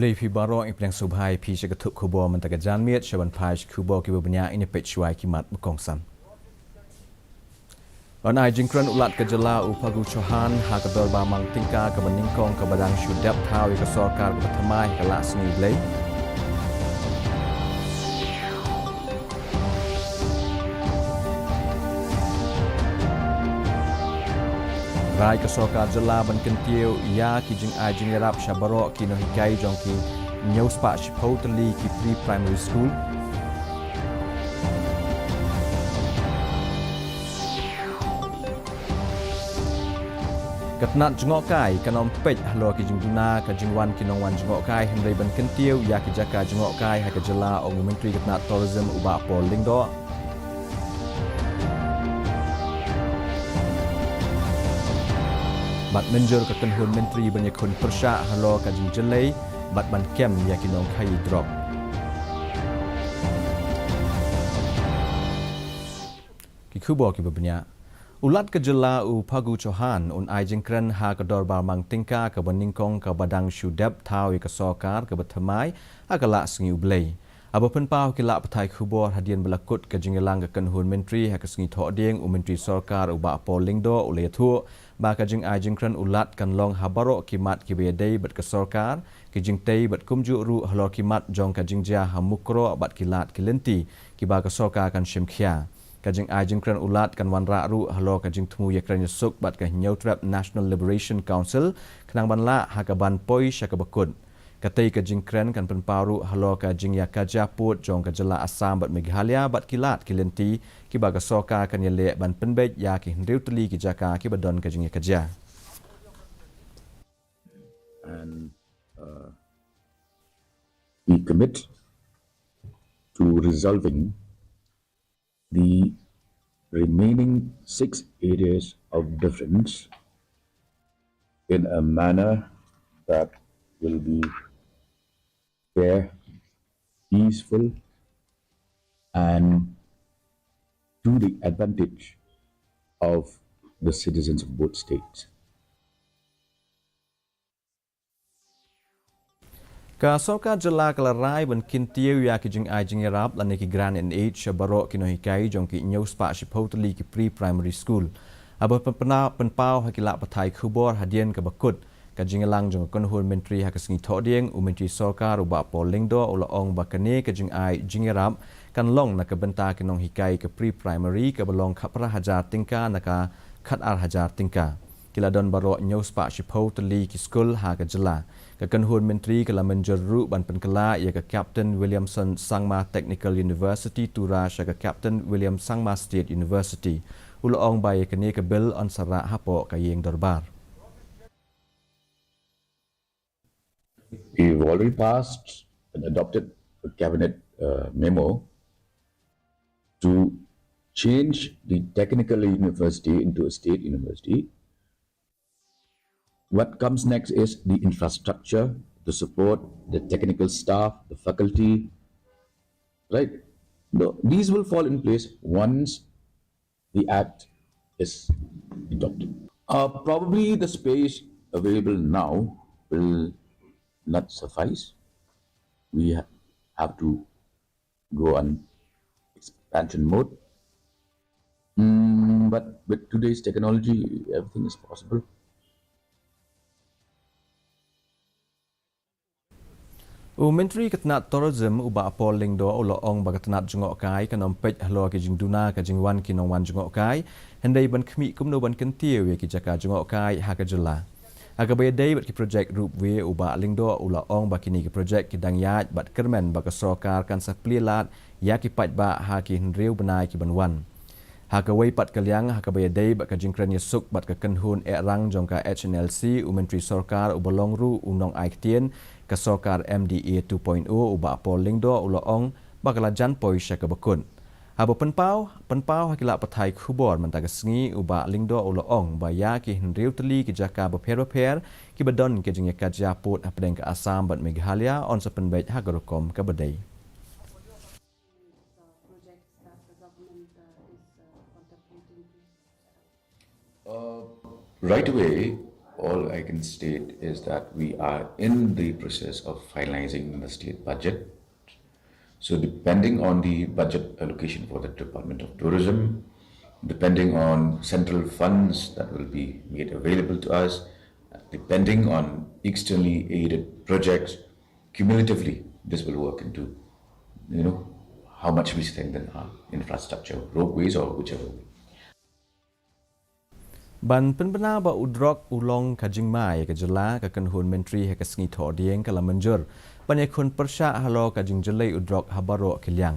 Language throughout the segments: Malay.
Blay pi barong iplang subhai pi sekatuk kubo mentaka janmiat syaban paj kubo kibo banyak ini pecwai kimat mekongsan. Banai jingkran ulat kejela upagu cohan ha kedol bamang tingka ke meningkong ke badang syudap tawi ke sorkar ke bertemai ke lak sengi blay. Rai ke sorkar jela ban kentiu ya ki jing ai jing rap syabarok ki no hikai jong ki nyau spa shipau teli ki pre-primary school. Ketnat jengok kai kanom pej halo ki jing duna ka jing wan ki nong wan jengok kai hendai ban kentiu ya ki jaka jengok kai ha ke jela ong menteri ketnat tourism uba pol lingdo. Bat menjur ke kenhun menteri banyak kun persya halo ka jing jelai bat ban kem ya ki nong kai drop. Ki kubo ki babnya ulat ke jela u pagu cohan un ai jingkran ha ke dor barmang tingka ke beningkong ke badang syudap tawi ke sokar ke bertemai ha ke lak sengi ublay. Abo penpau ki lak petai kubor hadian belakut ke jingelang ke kenhun menteri ha ke sengi tok ding u menteri sorkar u ba pol lingdo ulay thu ba ka jing ai jingkran ulat kan long habarok kimat ki bedai bat ke sorkar ki jing tei bat kumju ru halor kimat jong ka jingja hamukro bat kilat kilenti ki ba ke sorkar kan shimkhia. Kajing ajing kran ulat kan wan ra ru halo kajing temu ya kran yusuk bat ka Nyautrap National Liberation Council kenang ban la ha ka ban poi sya ka bakut katai kajing kran kan penparu halo kajing ya kaja put jong ka jela Assam bat Meghalaya bat kilat kilenti ki ba ka soka kan ya le ban penbej ya ki hendriu teli ki jaka ki badon kajing ya kaja. And we commit to resolving the remaining 6 areas of difference in a manner that will be fair, peaceful, and to the advantage of the citizens of both states. Ka soka jela kala rai ban kintiu ya ki jing ai jing rap lan ki gran in age barok ki no hikai jong ki nyau spa shipotli ki pre-primary school. Abo penpana penpau hakila patai khubor hadian ke bakut ka jingelang jong kon hul menteri ha kesengi thoding u menteri sorkar u ba pol lingdo ula ong bakane ka jing ai jing rap kan long na ka benta ki nong hikai ke pre-primary ka belong khapra hajar tingka na ka khat ar hajar tingka. Kila don barok nyau spa shipotli ki school ha ka jela. Kekenhun menteri kala menjeru ban penkela ia ke Captain Williamson Sangma Technical University tura sya ke Captain William Sangma State University ulong bai kene ke bil on sara hapo kayeng dorbar. We've already passed and adopted a cabinet memo to change the technical university into a state university. What comes next is the infrastructure, the support, the technical staff, the faculty, right? These will fall in place once the act is adopted. Probably the space available now will not suffice. We have to go on expansion mode. But with today's technology, everything is possible. Menteri Ketnat Tourism uba pol lingdo ulo ong ba ketnat jengok kai kanom pej halo ki jing duna ka jing wan ki nong wan jengok kai hendai ban khmi kumno ban kentiu ya ki jaka jengok kai ha ka jela aga bay dai bat ki project rup we uba lingdo ulo ong ba kini ki project ki dang yaj bat kermen ba ka sokar kan sa plilat ya ki paj ba ha ki hendriu benai ki ban wan ha ka wei pat kaliang ha ka bay dai ba ka jing kran yesuk bat ka kenhun e rang jong ka HNLC u menteri sorkar ubolong ru unong ai ktien ka sokar MDA 2.0 uba pol lingdo ulo ong bakala jan poi sya ka bakun. Abo penpau hakila patai khubor mentaga sengi uba lingdo ulo ong ba ya ki hendriu teli ki jaka beper ki badon ki jing ka japut apdeng ka Assam bat Meghalaya on sa penbej ha garokom ka badai. Right away, all I can state is that we are in the process of finalizing the state budget. So depending on the budget allocation for the Department of Tourism, depending on central funds that will be made available to us, depending on externally aided projects, cumulatively, this will work into, how much we strengthen our infrastructure, roadways or whichever way. Ban penbena ba udrok ulong kajing mai ke jela ke kenhun menteri he ke sengi tho dieng kala menjur banyak kun persya halo kajing jelai udrok habaro kiliang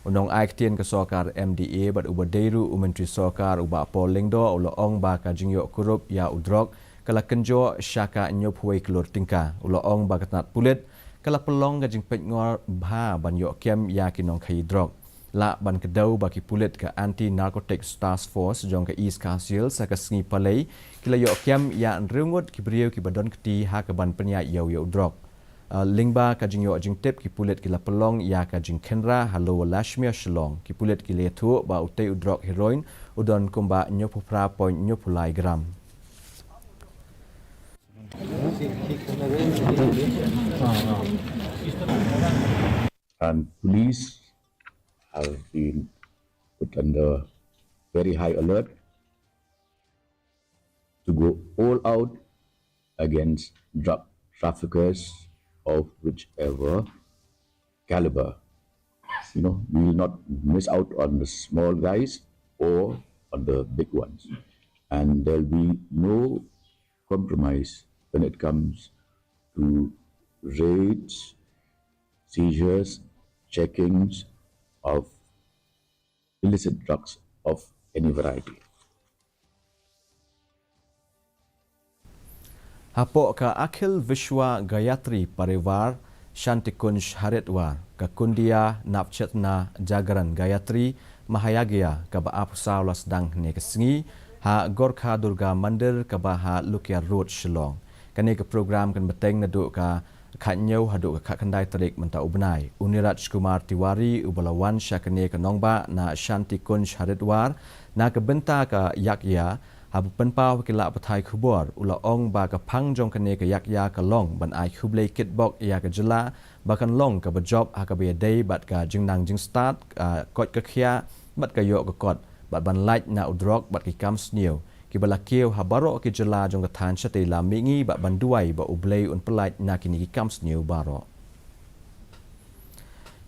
unong ai ktien ke sokar MDA bat ubadeiru menteri sokar uba polingdo ulo ong ba kajing yo kurup ya udrok kala kenjo syaka nyop huai kelur tingka ulo ong ba katnat pulit kala pelong kajing petngor bha ban yo kem ya kinong khai drok la ban kedau baki pulit ke anti narcotics task force jong ke East Khasi sa ke sengi palai kila yo kiam ya nreungut ki beriau ki badon keti ha ke ban penya yo drok lingba ka jing yo jing tip ki pulit kila pelong ya ka jing kenra halo lashmia shlong ki pulit ki letu ba utai udrok heroin udon kumba nyopupra point nyopulai gram And police have been put under very high alert to go all out against drug traffickers of whichever caliber. We will not miss out on the small guys or on the big ones. And there'll be no compromise when it comes to raids, seizures, checkings of illicit drugs of any variety. Hapo ka Akhil Vishwa Gayatri Parivar Shantikunj Haritwar ka Kundia Napchetna Jagaran Gayatri Mahayagya ka ba apusau las dang ne kesengi ha Gorkha Durga Mandir ka ba ha Lukia Road Shillong kani ka program kan beteng na du ka khatnyau hadu ka khandai tarik menta ubnai Uniraj Kumar Tiwari ubalawan syakane ka nongba na Shantikunj Haritwar na ka benta ka yakya habu penpau kila pathai khubor ula ong ba ka phang jong kane ka yakya ka long ban ai khublei kitbok ya ka jela ba kan long ka ba job ha ka be day bat ka jingnang jing start kot ka khia bat ka yo ka kot bat ban like na udrok bat ki kam snew ki bala keu habaro ki jela jong ka than chate la mingi ba ban duai ba ublei un pelait na kini ki kam snew baro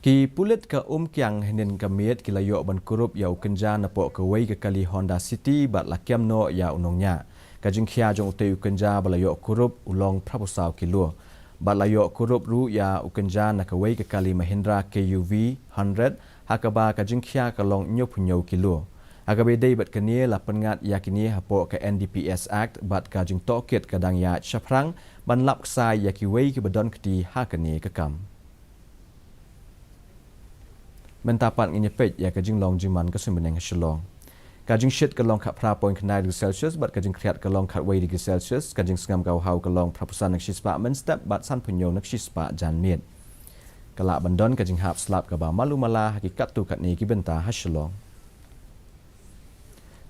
ki pulit ka kyang henen kamiet ki layo ban kurup ya ukenja na po ka wei ka kali Honda City bat la kiam no ya unongnya ka jingkhia jong te ukenja balayo kurup ulong prapusau kilo bat layo kurup ru ya ukenja na ka wei ka kali Mahindra KUV 100 hakaba ka jingkhia ka long nyopunyo kilo agabe dei bat kanie la pengat yakini hapo ka NDPS Act bat ka jing toket kadang ya chaprang ban lap sai yaki wei ki badon kti hakani ka kam mentapat nginyepet ya kajing long jiman ka sembeneng shalong kajing shit ka long khat pra point knai degree celsius bat kajing kriat ka long khat wei degree celsius kajing sngam kau hau ka long prapusan nak shispa men step bat san punyo nak shispa jan miet kala bandon kajing hap slap ka ba malu mala hakikat tu kat ni ki benta hashalong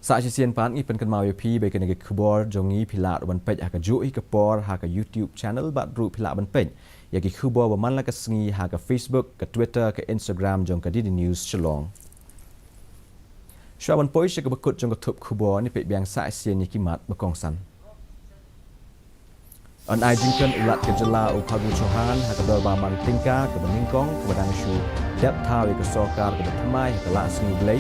sa sien pan ngi pen kan mau pi be kan ge khubor jongi phila ban pej ha ka ju i ka por ha ka YouTube channel bat ru phila ban pej ya ki khubor ba man la ka sngi ha ka Facebook ka Twitter ka Instagram jong ka di news chalong shaban poi she ka bakut jong ka thup khubor ni pe byang sa sien ni ki mat ba kong san an ai jingkan ulat ke jela u phagu chohan ha ka dor ba mang tingka ka baning kong ka badang shu dep thaw ka sokar ka thamai ka la sngi blai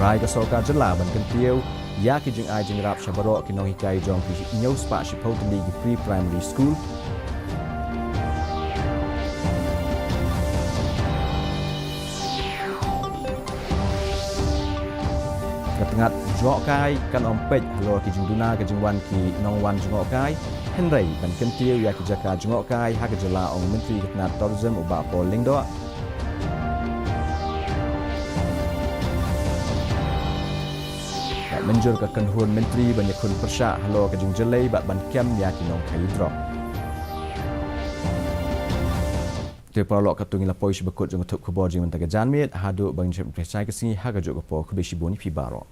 rai ka soka jela ban kan tieu ya ki jing ai jing rap shabaro ki no hikai jong ki nyau spa shi potli ki pre primary school katengat jok kai kan ompej halo ki jing duna ki jing wan ki nong wan jok kai henry ban kan tieu ya ki jaka jok kai ha ka jela ong menteri ketna tourism uba po lingdo menjur ka kenhun menteri banyak kun persya halo ka jing jelai bat ban kem ya kinong khai drop te parlok katung ila pois bekut jong tup kubor jing mentega janmit hadu bang jem presai kesini haga jog po kubeshi boni pi baro